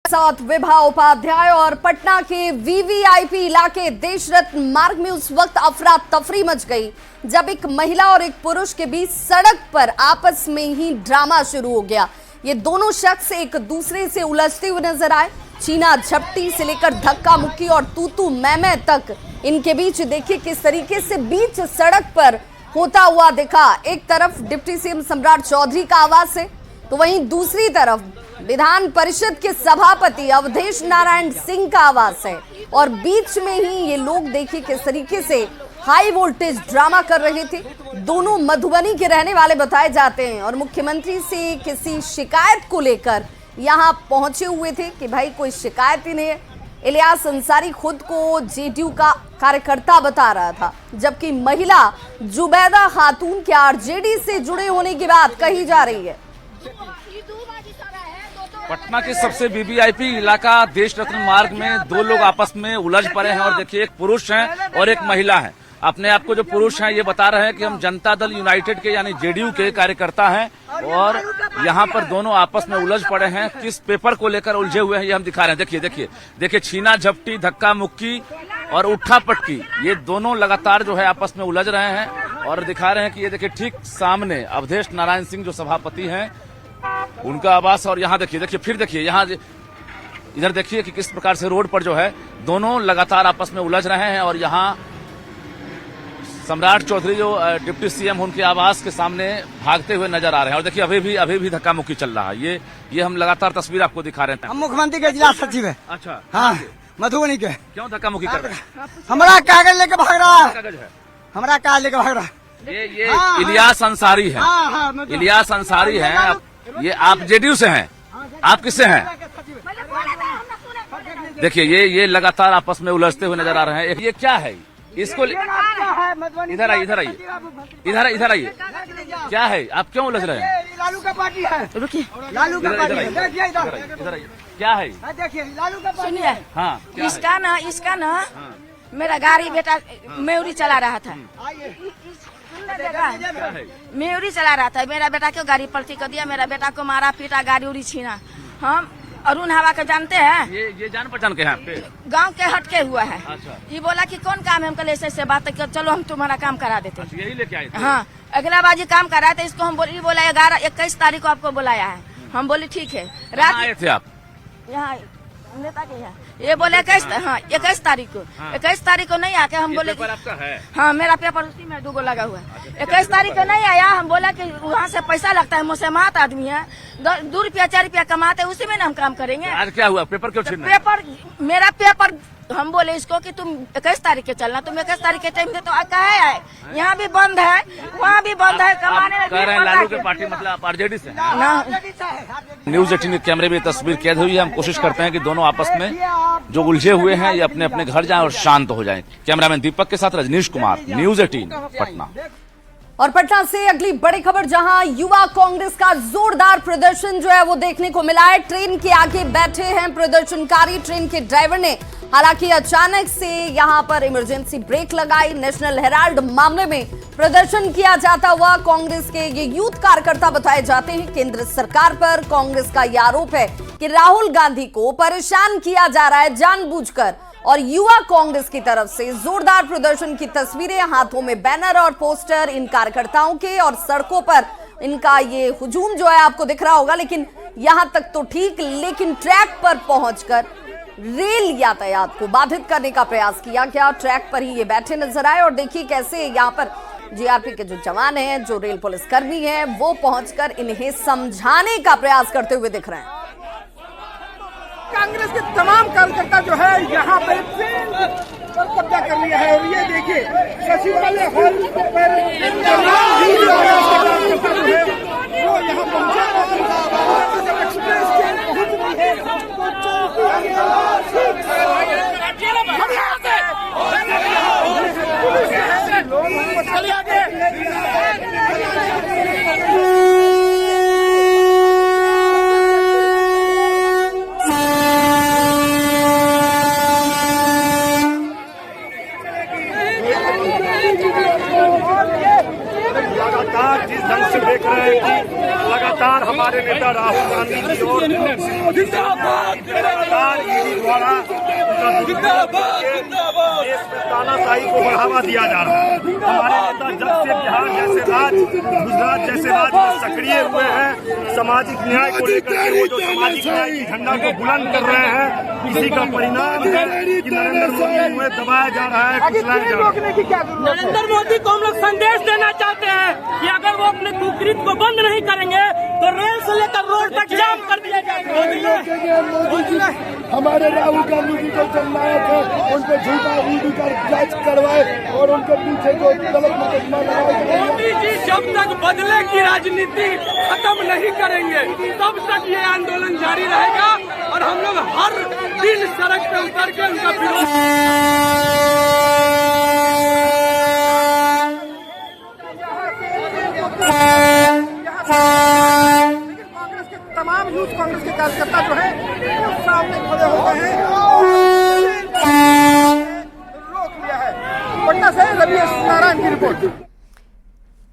साथ विभा उपाध्याय और पटना के वीवीआईपी इलाके देश रत्न मार्ग में उस वक्त अफरा तफरी मच गई जब एक महिला और एक पुरुष के बीच सड़क पर आपस में ही ड्रामा शुरू हो गया। ये दोनों शख्स एक दूसरे से उलझते हुए नजर आए। छीना झपटी से लेकर धक्का मुक्की और तू मैं तक इनके बीच देखिए किस तरीके से बीच सड़क पर होता हुआ दिखा। एक तरफ डिप्टी सीएम सम्राट चौधरी का आवास है तो वहीं दूसरी तरफ विधान परिषद के सभापति अवधेश नारायण सिंह का आवास है और बीच में ही ये लोग देखिए किस तरीके से हाई वोल्टेज ड्रामा कर रहे थे। दोनों मधुबनी के रहने वाले बताए जाते हैं और मुख्यमंत्री से किसी शिकायत को लेकर यहां पहुंचे हुए थे कि भाई कोई शिकायत ही नहीं है। इलियास अंसारी खुद को जेडीयू का कार्यकर्ता बता रहा था, जबकि महिला जुबैदा खातून के आरजेडी से जुड़े होने की बात कही जा रही है। पटना के सबसे वीवीआईपी इलाका देश रत्न मार्ग में दो लोग आपस में उलझ पड़े हैं और देखिए एक पुरुष है और एक महिला है। अपने आप को जो पुरुष हैं ये बता रहे हैं कि हम जनता दल यूनाइटेड के यानी जेडीयू के कार्यकर्ता हैं और यहाँ पर दोनों आपस में उलझ पड़े हैं। किस पेपर को लेकर उलझे हुए हैं ये हम दिखा रहे हैं। देखिए छीना झपटी, धक्का मुक्की और उठा पटकी, ये दोनों लगातार जो है आपस में उलझ रहे हैं और दिखा रहे हैं कि ये देखिए ठीक सामने अवधेश नारायण सिंह जो सभापति हैं उनका आवास। और यहाँ देखिए यहाँ इधर देखिए कि किस प्रकार से रोड पर जो है दोनों लगातार आपस में उलझ रहे हैं और यहाँ सम्राट चौधरी जो डिप्टी सीएम उनके आवास के सामने भागते हुए नजर आ रहे हैं और देखिए अभी भी धक्का मुक्की चल रहा है। ये हम लगातार तस्वीर आपको दिखा रहे हैं। हम मुख्यमंत्री के जिला सचिव है। अच्छा, हाँ, मधुबनी के। क्यों धक्का मुक्की कर रहे हैं? हमारा कागज लेके भाग रहा है। कागज है, हमारा कागज लेके भाग रहा है। ये इलियास अंसारी है। इलियास अंसारी है। ये आप जेडीयू से हैं? आप किससे हैं? देखिए ये लगातार आपस में उलझते हुए नजर आ रहे हैं। ये क्या है? इसको इधर आइए। क्या है? आप क्यों उलझ रहे हैं? लालू का पार्टी है। रुकिए, लालू का पार्टी है। देखिए इधर आइए। क्या है? देखिए लालू का पार्टी है। हाँ, इसका ना मेरा गाड़ी बेटा मेउरी चला रहा था। मेउरी चला रहा था। मेरा बेटा क्यों गाड़ी पलटी कर दिया, मेरा बेटा को मारा पीटा, गाड़ी उड़ी छीना। हम अरुण हवा के जानते हैं, ये जान पहचान के हैं पे गांव के हटके हुआ है। अच्छा। ये बोला कि कौन काम है, हम कल ऐसे बात कर, चलो हम तुम्हारा काम करा देते। अच्छा, यही लेके आए थे? हाँ, अगला बाजी काम कराया था इसको। हम बोला 21 तारीख को आपको बुलाया है। हम बोले ठीक है। रात आए थे आप यहाँ नेता के यहाँ, ये बोले 21 तारीख को। 21 तारीख को नहीं आके हम बोले पेपर आपका है? हाँ, मेरा पेपर उसी में 2 लगा हुआ है। 21 तारीख को नहीं आया। हम बोला कि वहाँ से पैसा लगता है, मुझसे मात आदमी है, 2 रुपया 4 रुपया कमाते हैं, उसी में ना हम काम करेंगे। आज क्या हुआ? पेपर क्यों छीना? पेपर मेरा पेपर, हम बोले इसको कि तुम 21 तारीख के चलना, तुम 21 तारीख के टाइम दे तो कहे आए। यहाँ भी बंद है, वहाँ भी बंद है। कमाने कह रहे हैं लालू के पार्टी मतलब आप आरजेडी से? न्यूज 18 के कैमरे में तस्वीर कैद हुई है। हम कोशिश करते हैं कि दोनों आपस में जो उलझे हुए हैं ये अपने अपने घर जाएं और शांत हो जाएं। कैमरामैन दीपक के साथ रजनीश कुमार, न्यूज 18 पटना। और पटना से अगली बड़ी खबर, जहां युवा कांग्रेस का जोरदार प्रदर्शन जो है वो देखने को मिला है। ट्रेन के आगे बैठे हैं प्रदर्शनकारी। ट्रेन के ड्राइवर ने हालांकि अचानक से यहां पर इमरजेंसी ब्रेक लगाई। नेशनल हेराल्ड मामले में प्रदर्शन किया जाता हुआ कांग्रेस के ये यूथ कार्यकर्ता बताए जाते हैं। केंद्र सरकार पर कांग्रेस का यह आरोप है कि राहुल गांधी को परेशान किया जा रहा है जानबूझकर। और युवा कांग्रेस की तरफ से जोरदार प्रदर्शन की तस्वीरें, हाथों में बैनर और पोस्टर इन कार्यकर्ताओं के, और सड़कों पर इनका ये हुजूम जो है आपको दिख रहा होगा। लेकिन यहां तक तो ठीक, लेकिन ट्रैक पर पहुंचकर रेल यातायात को बाधित करने का प्रयास किया गया। ट्रैक पर ही ये बैठे नजर आए और देखिए कैसे यहां पर जीआरपी के जो जवान हैं, जो रेल पुलिस कर्मी हैं, वो पहुंचकर इन्हें समझाने का प्रयास करते हुए दिख रहे हैं। कांग्रेस के तमाम कार्यकर्ता जो है यहाँ पे ट्रेन पर कब्जा कर लिया है। और ये देखिए सचिवालय हॉल पर वो यहाँ पहुंचा और एक्सप्रेस ट्रेन पहुंच रही है तो लगातार जिस ढंग से देख रहे हैं कि लगातार हमारे नेता राहुल गांधी की ओर द्वारा देश में तानाशाही को बढ़ावा दिया जा रहा है। हमारे नेता जब से बिहार जैसे राज्य, गुजरात जैसे राज्य में सक्रिय हुए हैं, सामाजिक न्याय को लेकर के वो जो सामाजिक न्याय की झंडा को बुलंद कर रहे हैं, इसी का परिणाम है कि नरेंद्र मोदी को दबाया जा रहा है, कुचलाया जा रहा है। नरेंद्र मोदी को हम लोग संदेश देना चाहते हैं कि अगर वो अपने कुकृत्य को बंद नहीं करेंगे तो रेल से लेकर रोड तक जाम कर दिया जाएगा। हमारे राहुल गांधी जी जो जननायक है उन पे झूठा ईडी का जांच करवाए और उनके पीछे जो गलत मुकदमा लगाए। मोदी जी जब तक बदले की राजनीति खत्म नहीं करेंगे तब तक ये आंदोलन जारी रहेगा और हम लोग हर दिन सड़क पे उतर के उनका विरोध। कांग्रेस के तमाम यूथ कांग्रेस के कार्यकर्ता जो है वो सामने खड़े हो गए हैं, रोक लिया है। पटना से रवि नारायण की रिपोर्ट।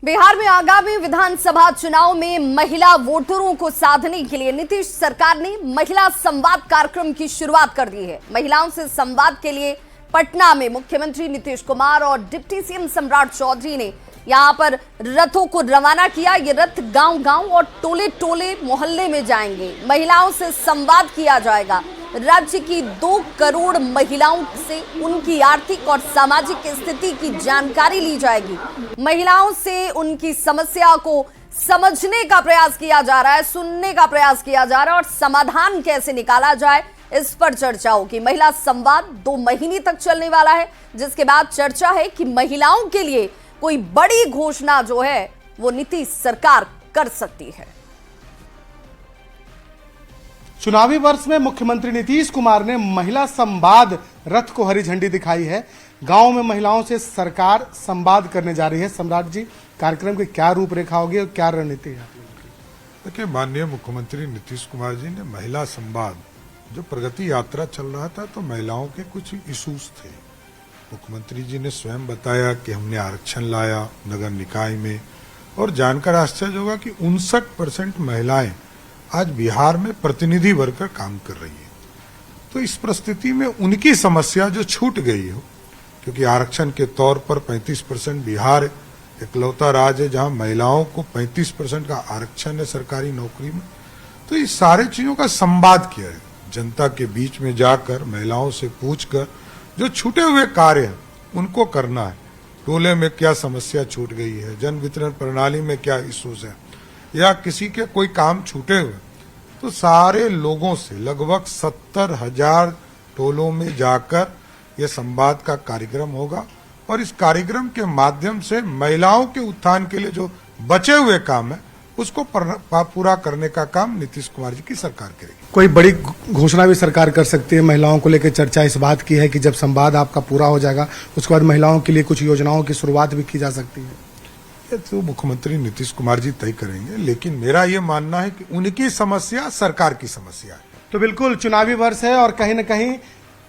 बिहार में आगामी विधानसभा चुनाव में महिला वोटरों को साधने के लिए नीतीश सरकार ने महिला संवाद कार्यक्रम की शुरुआत कर दी है। महिलाओं से संवाद के लिए पटना में मुख्यमंत्री नीतीश कुमार और डिप्टी सीएम सम्राट चौधरी ने यहां पर रथों को रवाना किया। ये रथ गांव-गांव और टोले-टोले मोहल्ले में जाएंगे। महिलाओं से संवाद किया जाएगा। राज्य की 2 करोड़ महिलाओं से उनकी आर्थिक और सामाजिक स्थिति की जानकारी ली जाएगी। महिलाओं से उनकी समस्या को समझने का प्रयास किया जा रहा है, सुनने का प्रयास किया जा रहा है और समाधान कैसे निकाला जाए इस पर चर्चा होगी। महिला संवाद 2 महीने तक चलने वाला है, जिसके बाद चर्चा है कि महिलाओं के लिए कोई बड़ी घोषणा जो है वो नीतीश सरकार कर सकती है। चुनावी वर्ष में मुख्यमंत्री नीतीश कुमार ने महिला संवाद रथ को हरी झंडी दिखाई है। गांव में महिलाओं से सरकार संवाद करने जा रही है। सम्राट जी, कार्यक्रम की क्या रूपरेखा होगी और क्या रणनीति है? देखिए, माननीय मुख्यमंत्री नीतीश कुमार जी ने महिला संवाद जो प्रगति यात्रा चल रहा था तो महिलाओं के कुछ इश्यूज थे। मुख्यमंत्री जी ने स्वयं बताया कि हमने आरक्षण लाया नगर निकाय में और जानकर आश्चर्य होगा कि 59% महिलाएं आज बिहार में प्रतिनिधि बनकर काम कर रही है। तो इस परिस्थिति में उनकी समस्या जो छूट गई हो, क्योंकि आरक्षण के तौर पर 35% बिहार इकलौता राज्य है जहां महिलाओं को 35% का आरक्षण है सरकारी नौकरी में। तो इस सारे चीजों का संवाद किया है, जनता के बीच में जाकर महिलाओं से पूछकर जो छूटे हुए कार्य हैं उनको करना है। टोले में क्या समस्या छूट गई है, जन वितरण प्रणाली में क्या इश्यूज है, या किसी के कोई काम छूटे हुए, तो सारे लोगों से लगभग 70,000 टोलों में जाकर यह संवाद का कार्यक्रम होगा और इस कार्यक्रम के माध्यम से महिलाओं के उत्थान के लिए जो बचे हुए काम है उसको पूरा करने का काम नीतीश कुमार जी की सरकार करेगी। कोई बड़ी घोषणा भी सरकार कर सकती है? महिलाओं को लेकर चर्चा इस बात की है कि जब संवाद आपका पूरा हो जाएगा उसके बाद महिलाओं के लिए कुछ योजनाओं की शुरुआत भी की जा सकती है। ये तो मुख्यमंत्री नीतीश कुमार जी तय करेंगे, लेकिन मेरा ये मानना है कि उनकी समस्या सरकार की समस्या है। तो बिल्कुल चुनावी वर्ष है और कहीं न कहीं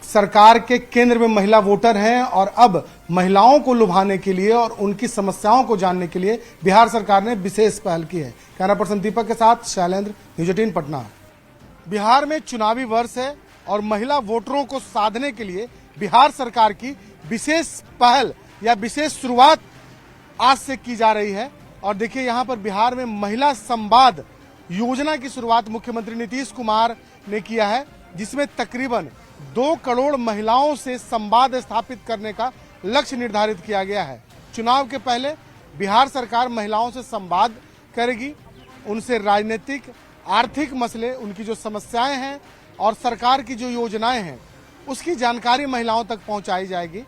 सरकार के केंद्र में महिला वोटर हैं और अब महिलाओं को लुभाने के लिए और उनकी समस्याओं को जानने के लिए बिहार सरकार ने विशेष पहल की है। कैमरा पर्सन दीपक के साथ शैलेंद्र, न्यूज़ 18 पटना। बिहार में चुनावी वर्ष है और महिला वोटरों को साधने के लिए बिहार सरकार की विशेष पहल या विशेष शुरुआत आज से की जा रही है। और देखिए, यहाँ पर बिहार में महिला संवाद योजना की शुरुआत मुख्यमंत्री नीतीश कुमार ने किया है, जिसमें तकरीबन 2 करोड़ महिलाओं से संवाद स्थापित करने का लक्ष्य निर्धारित किया गया है। चुनाव के पहले बिहार सरकार महिलाओं से संवाद करेगी, उनसे राजनीतिक आर्थिक मसले, उनकी जो समस्याएं हैं और सरकार की जो योजनाएं हैं उसकी जानकारी महिलाओं तक पहुंचाई जाएगी।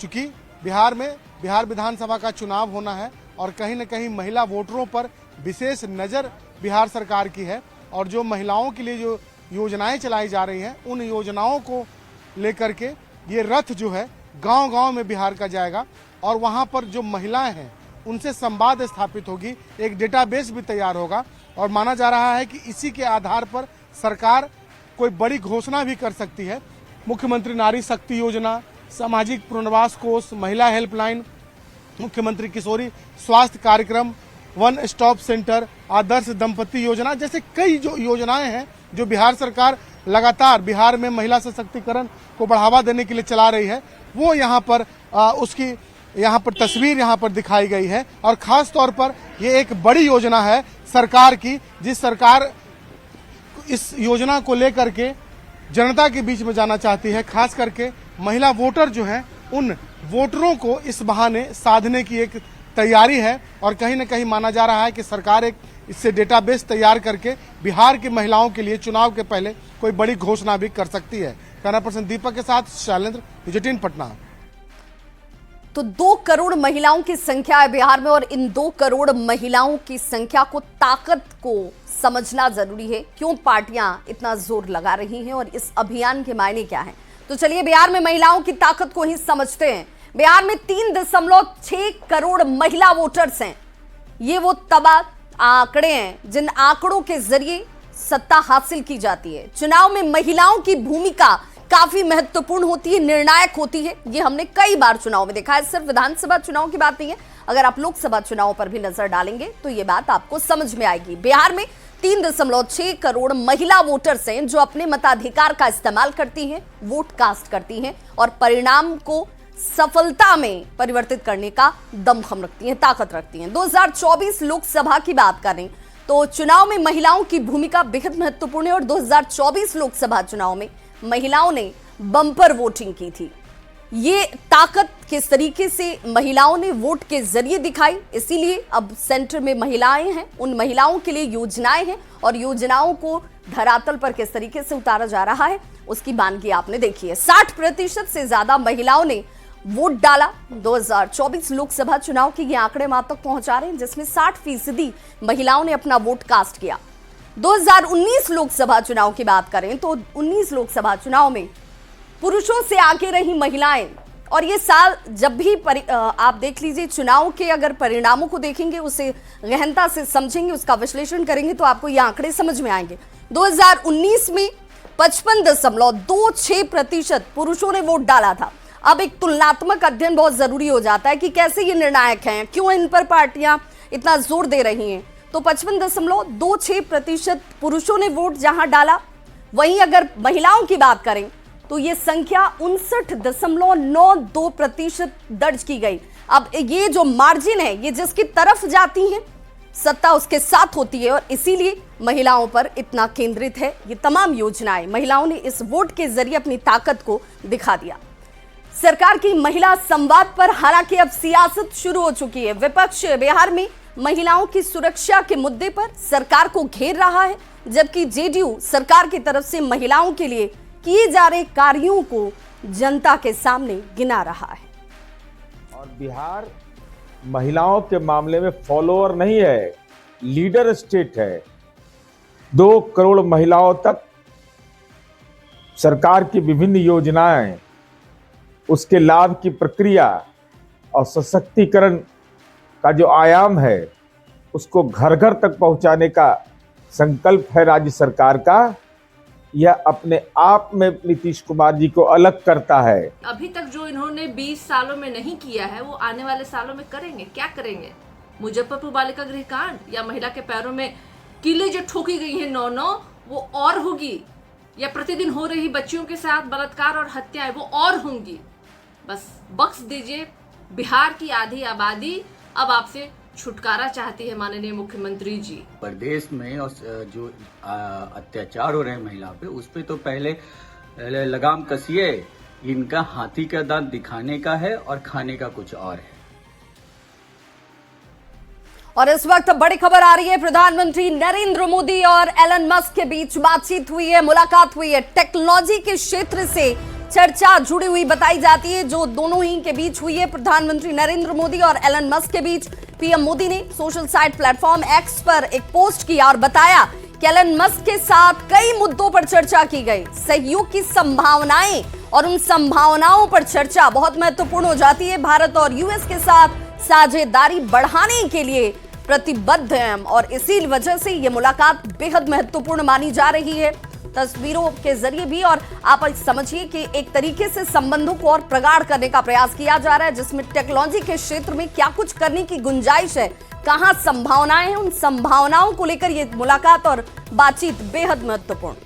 चूंकि बिहार में बिहार विधानसभा का चुनाव होना है और कहीं न कहीं महिला वोटरों पर विशेष नज़र बिहार सरकार की है और जो महिलाओं के लिए जो योजनाएं चलाई जा रही हैं उन योजनाओं को लेकर के ये रथ जो है गांव-गांव में बिहार का जाएगा और वहां पर जो महिलाएं हैं उनसे संवाद स्थापित होगी, एक डेटाबेस भी तैयार होगा और माना जा रहा है कि इसी के आधार पर सरकार कोई बड़ी घोषणा भी कर सकती है। मुख्यमंत्री नारी शक्ति योजना, सामाजिक पुनर्वास कोष, महिला हेल्पलाइन, मुख्यमंत्री किशोरी स्वास्थ्य कार्यक्रम वन स्टॉप सेंटर, आदर्श दंपति योजना जैसे कई जो योजनाएं हैं जो बिहार सरकार लगातार बिहार में महिला सशक्तिकरण को बढ़ावा देने के लिए चला रही है, वो यहाँ पर उसकी यहाँ पर तस्वीर यहाँ पर दिखाई गई है। और खास तौर पर ये एक बड़ी योजना है सरकार की, जिस सरकार इस योजना को लेकर के जनता के बीच में जाना चाहती है। खास करके महिला वोटर जो हैं, उन वोटरों को इस बहाने साधने की एक तैयारी है और कहीं न कहीं माना जा रहा है कि सरकार एक इससे डेटाबेस तैयार करके बिहार की महिलाओं के लिए चुनाव के पहले कोई बड़ी घोषणा भी कर सकती है। कैमरा पर्सन दीपक के साथ शैलेंद्र, न्यूज़ 18 पटना। तो 2 करोड़ महिलाओं की संख्या है बिहार में और इन 2 करोड़ महिलाओं की संख्या को, ताकत को समझना जरूरी है। क्यों पार्टियां इतना जोर लगा रही हैं और इस अभियान के मायने क्या हैं? तो चलिए बिहार में महिलाओं की ताकत को ही समझते हैं। बिहार में 3.6 करोड़ महिला वोटर्स हैं। ये वो तबाह आंकड़े हैं जिन आंकड़ों के जरिए सत्ता हासिल की जाती है। चुनाव में महिलाओं की भूमिका काफी महत्वपूर्ण होती है, निर्णायक होती है। ये हमने कई बार चुनाव में देखा है। सिर्फ विधानसभा चुनाव की बात नहीं है, अगर आप लोकसभा चुनाव पर भी नजर डालेंगे तो ये बात आपको समझ में आएगी। बिहार में 3.6 करोड़ महिला वोटर्स हैं जो अपने मताधिकार का इस्तेमाल करती हैं, वोट कास्ट करती हैं और परिणाम को सफलता में परिवर्तित करने का दमखम रखती हैं, ताकत रखती हैं। 2024 लोकसभा की बात करें तो चुनाव में महिलाओं की भूमिका बेहद महत्वपूर्ण है और 2024 लोकसभा चुनाव में महिलाओं ने बम्पर वोटिंग की थी। ये ताकत किस तरीके से महिलाओं ने वोट के जरिए दिखाई, इसीलिए अब सेंटर में महिलाएं हैं, उन महिलाओं के लिए योजनाएं हैं और योजनाओं को धरातल पर किस तरीके से उतारा जा रहा है उसकी बानगी आपने देखी है। 60% से ज्यादा महिलाओं ने वोट डाला। 2024 लोकसभा चुनाव के ये आंकड़े वहां तक पहुंचा रहे हैं जिसमें 60% महिलाओं ने अपना वोट कास्ट किया। 2019 लोकसभा चुनाव की बात करें तो 19 लोकसभा चुनाव में पुरुषों से आगे रही महिलाएं। और ये साल जब भी आप देख लीजिए, चुनाव के अगर परिणामों को देखेंगे, उसे गहनता से समझेंगे, उसका विश्लेषण करेंगे तो आपको ये आंकड़े समझ में आएंगे। 2019 में 55.26% पुरुषों ने वोट डाला था। अब एक तुलनात्मक अध्ययन बहुत जरूरी हो जाता है कि कैसे ये निर्णायक हैं, क्यों इन पर पार्टियां इतना जोर दे रही हैं। तो 55.26% पुरुषों ने वोट जहां डाला, वहीं अगर महिलाओं की बात करें तो ये संख्या 59.92% दर्ज की गई। अब ये जो मार्जिन है, ये जिसकी तरफ जाती है सत्ता उसके साथ होती है और इसीलिए महिलाओं पर इतना केंद्रित है ये तमाम योजनाएं। महिलाओं ने इस वोट के जरिए अपनी ताकत को दिखा दिया। सरकार की महिला संवाद पर हालांकि अब सियासत शुरू हो चुकी है। विपक्ष बिहार में महिलाओं की सुरक्षा के मुद्दे पर सरकार को घेर रहा है, जबकि जेडीयू सरकार की तरफ से महिलाओं के लिए किए जा रहे कार्यों को जनता के सामने गिना रहा है। और बिहार महिलाओं के मामले में फॉलोअर नहीं है, लीडर स्टेट है। 2 करोड़ महिलाओं तक सरकार की विभिन्न योजनाएं, उसके लाभ की प्रक्रिया और सशक्तिकरण का जो आयाम है उसको घर घर तक पहुंचाने का संकल्प है राज्य सरकार का। यह अपने आप में नीतीश कुमार जी को अलग करता है। अभी तक जो इन्होंने 20 सालों में नहीं किया है वो आने वाले सालों में करेंगे। क्या करेंगे? मुजफ्फरपुर बालिका गृह कांड या महिला के पैरों में कीलें जो ठोकी गई हैं 9-9 वो और होगी, या प्रतिदिन हो रही बच्चियों के साथ बलात्कार और हत्याएं वो और होंगी। बस बख्श दीजिए। बिहार की आधी आबादी अब आपसे छुटकारा चाहती है माननीय मुख्यमंत्री जी। प्रदेश में और जो अत्याचार हो रहे हैं महिला पे, उस पे तो पहले लगाम कसिए। इनका हाथी का दांत दिखाने का है और खाने का कुछ और है। और इस वक्त बड़ी खबर आ रही है, प्रधानमंत्री नरेंद्र मोदी और एलन मस्क के बीच बातचीत हुई है, मुलाकात हुई है। टेक्नोलॉजी के क्षेत्र से चर्चा जुड़ी हुई बताई जाती है जो दोनों ही के बीच हुई है, प्रधानमंत्री नरेंद्र मोदी और एलन मस्क के बीच। पीएम मोदी ने सोशल साइट प्लेटफॉर्म एक्स पर एक पोस्ट किया और बताया कि एलन मस्क के साथ कई मुद्दों पर चर्चा की गई। सहयोग की संभावनाएं और उन संभावनाओं पर चर्चा बहुत महत्वपूर्ण हो जाती है। भारत और यूएस के साथ साझेदारी बढ़ाने के लिए प्रतिबद्ध हैं और इसी वजह से यह मुलाकात बेहद महत्वपूर्ण मानी जा रही है। तस्वीरों के जरिए भी, और आप समझिए कि एक तरीके से संबंधों को और प्रगाढ़ करने का प्रयास किया जा रहा है, जिसमें टेक्नोलॉजी के क्षेत्र में क्या कुछ करने की गुंजाइश है, कहां संभावनाएं हैं, उन संभावनाओं को लेकर यह मुलाकात और बातचीत बेहद महत्वपूर्ण।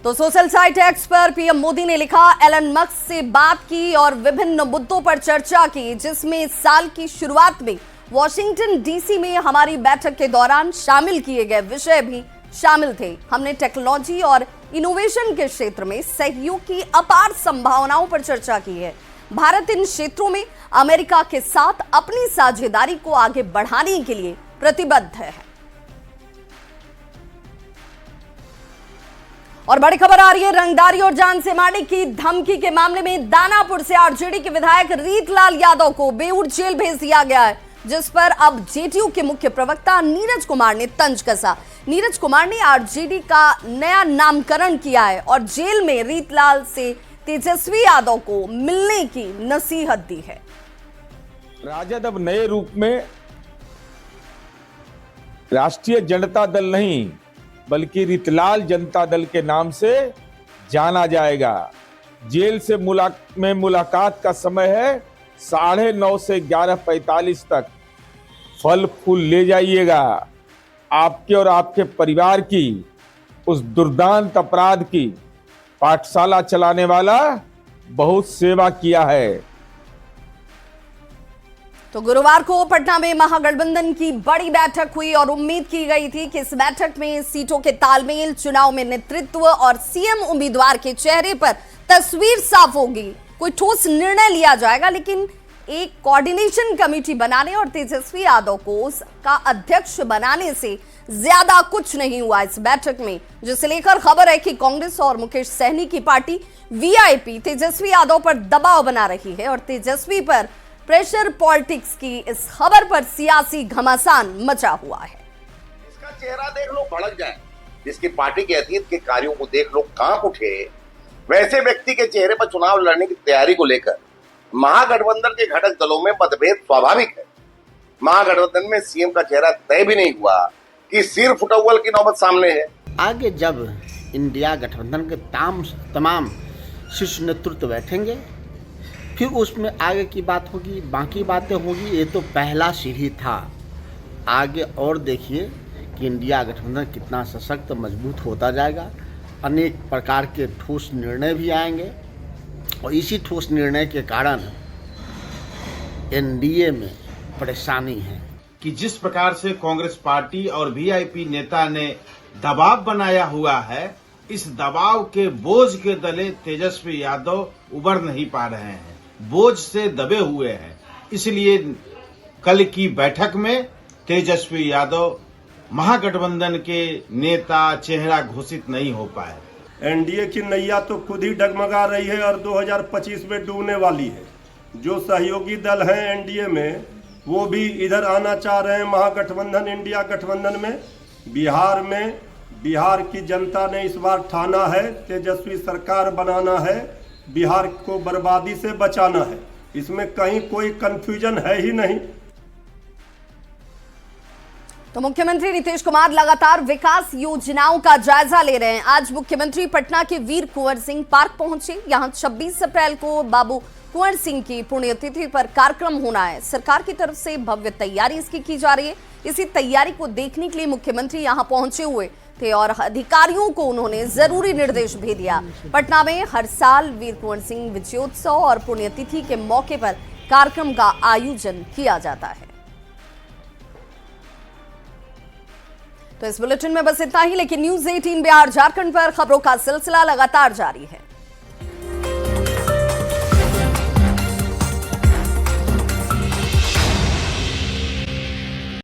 तो सोशल साइट एक्स पर पीएम मोदी ने लिखा, एलन मस्क से बात की और विभिन्न मुद्दों पर चर्चा की, जिसमें इस साल की शुरुआत में वॉशिंगटन डीसी में हमारी बैठक के दौरान शामिल किए गए विषय भी शामिल थे। हमने टेक्नोलॉजी और इनोवेशन के क्षेत्र में सहयोग की अपार संभावनाओं पर चर्चा की है। भारत इन क्षेत्रों में अमेरिका के साथ अपनी साझेदारी को आगे बढ़ाने के लिए प्रतिबद्ध है। और बड़ी खबर आ रही है, रंगदारी और जान से मारने की धमकी के मामले में दानापुर से आरजेडी के विधायक रीतलाल यादव को बेऊर जेल भेज दिया गया है, जिस पर अब जेडीयू के मुख्य प्रवक्ता नीरज कुमार ने तंज कसा। नीरज कुमार ने आरजेडी का नया नामकरण किया है और जेल में रीतलाल से तेजस्वी यादव को मिलने की नसीहत दी है। राजद अब नए रूप में राष्ट्रीय जनता दल नहीं बल्कि रीतलाल जनता दल के नाम से जाना जाएगा। जेल से मुलाकात का समय है 9:30 से 11:45 तक। फल फूल ले जाइएगा। आपके और आपके परिवार की उस दुर्दांत अपराध की पाठशाला चलाने वाला बहुत सेवा किया है। तो गुरुवार को पटना में महागठबंधन की बड़ी बैठक हुई और उम्मीद की गई थी कि इस बैठक में सीटों के तालमेल, चुनाव में नेतृत्व और सीएम उम्मीदवार के चेहरे पर तस्वीर साफ होगी, कोई ठोस निर्णय लिया जाएगा। लेकिन एक कोऑर्डिनेशन कमेटी बनाने और तेजस्वी यादव को उसका अध्यक्ष बनाने से ज्यादा कुछ नहीं हुआ इस बैठक में, जिसे लेकर खबर है कि कांग्रेस और मुकेश सहनी की पार्टी वीआईपी तेजस्वी यादव पर दबाव बना रही है और तेजस्वी पर प्रेशर पॉलिटिक्स की इस खबर पर सियासी घमासान मचा हुआ है। इसका चेहरा देख लो भड़क जाए, जिसकी पार्टी के अतीत के कार्यों को देख लो कांप उठे, वैसे व्यक्ति के चेहरे पर चुनाव लड़ने की तैयारी को लेकर महागठबंधन के घटक दलों में मतभेद स्वाभाविक है। महागठबंधन में सीएम का चेहरा तय भी नहीं हुआ कि सिर फुटअव्वल की नौबत सामने है। आगे जब इंडिया गठबंधन के तमाम शीर्ष नेतृत्व बैठेंगे, फिर उसमें आगे की बात होगी, बाकी बातें होगी। ये तो पहला सीढ़ी था। आगे और देखिए कि इंडिया गठबंधन कितना सशक्त मजबूत होता जाएगा। अनेक प्रकार के ठोस निर्णय भी आएंगे और इसी ठोस निर्णय के कारण एनडीए में परेशानी है कि जिस प्रकार से कांग्रेस पार्टी और वीआईपी नेता ने दबाव बनाया हुआ है, इस दबाव के बोझ के तले तेजस्वी यादव उबर नहीं पा रहे हैं, बोझ से दबे हुए हैं। इसलिए कल की बैठक में तेजस्वी यादव महागठबंधन के नेता चेहरा घोषित नहीं हो पाए। एनडीए की नैया तो खुद ही डगमगा रही है और 2025 में डूबने वाली है। जो सहयोगी दल हैं एनडीए में, वो भी इधर आना चाह रहे हैं महागठबंधन इंडिया गठबंधन में। बिहार की जनता ने इस बार ठाना है तेजस्वी सरकार बनाना है, बिहार को बर्बादी से बचाना है। इसमें कहीं कोई कंफ्यूजन है ही नहीं। तो मुख्यमंत्री नीतीश कुमार लगातार विकास योजनाओं का जायजा ले रहे हैं। आज मुख्यमंत्री पटना के वीर कुंवर सिंह पार्क पहुंचे। यहां 26 अप्रैल को बाबू कुंवर सिंह की पुण्यतिथि पर कार्यक्रम होना है। सरकार की तरफ से भव्य तैयारी इसकी की जा रही है। इसी तैयारी को देखने के लिए मुख्यमंत्री यहां पहुंचे हुए थे और अधिकारियों को उन्होंने जरूरी निर्देश भी दिया। पटना में हर साल वीर कुंवर सिंह विजयोत्सव और पुण्यतिथि के मौके पर कार्यक्रम का आयोजन किया जाता है। तो इस बुलेटिन में बस इतना ही, लेकिन न्यूज़ 18 बिहार झारखंड पर खबरों का सिलसिला लगातार जारी है।